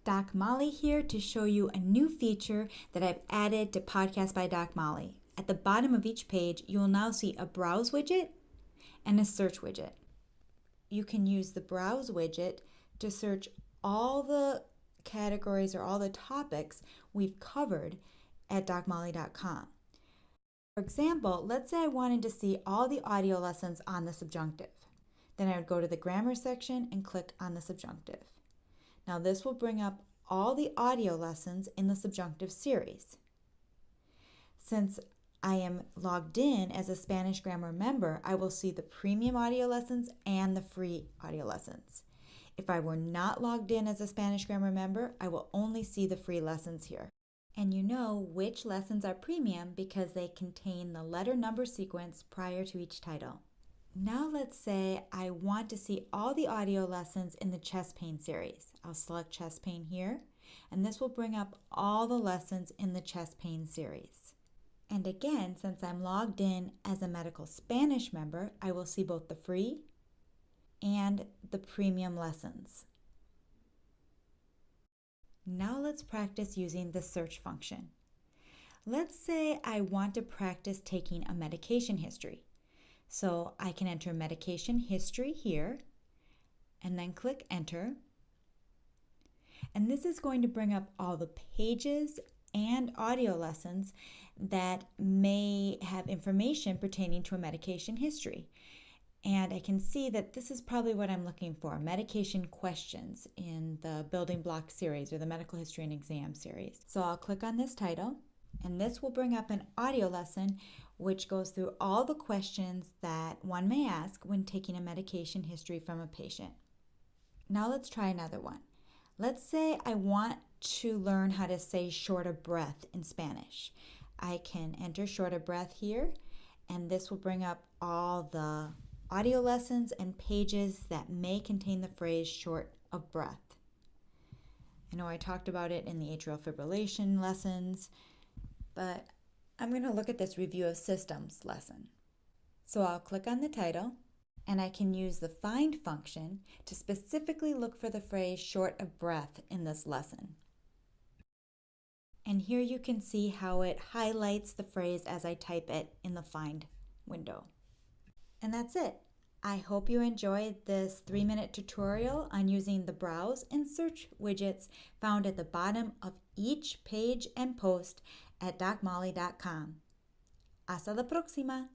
Doc Molly here to show you a new feature that I've added to Podcast by Doc Molly. At the bottom of each page, you will now see a Browse widget and a Search widget. You can use the Browse widget to search all the categories or all the topics we've covered at docmolly.com. For example, let's say I wanted to see all the audio lessons on the subjunctive. Then I would go to the grammar section and click on the subjunctive. Now this will bring up all the audio lessons in the subjunctive series. Since I am logged in as a Spanish Grammar member, I will see the premium audio lessons and the free audio lessons. If I were not logged in as a Spanish Grammar member, I will only see the free lessons here. And you know which lessons are premium because they contain the letter number sequence prior to each title. Now let's say I want to see all the audio lessons in the chest pain series. I'll select chest pain here, and this will bring up all the lessons in the chest pain series. And again, since I'm logged in as a medical Spanish member, I will see both the free and the premium lessons. Now let's practice using the search function. Let's say I want to practice taking a medication history. So I can enter medication history here and then click enter. And this is going to bring up all the pages and audio lessons that may have information pertaining to a medication history. And I can see that this is probably what I'm looking for, medication questions in the building block series or the medical history and exam series. So I'll click on this title, and this will bring up an audio lesson which goes through all the questions that one may ask when taking a medication history from a patient. Now let's try another one. Let's say I want to learn how to say short of breath in Spanish. I can enter short of breath here, and this will bring up all the audio lessons and pages that may contain the phrase short of breath. I know I talked about it in the atrial fibrillation lessons, but I'm going to look at this review of systems lesson. So I'll click on the title, and I can use the find function to specifically look for the phrase short of breath in this lesson. And here you can see how it highlights the phrase as I type it in the find window. And that's it. I hope you enjoyed this 3-minute tutorial on using the Browse and Search widgets found at the bottom of each page and post at docmolly.com. Hasta la próxima!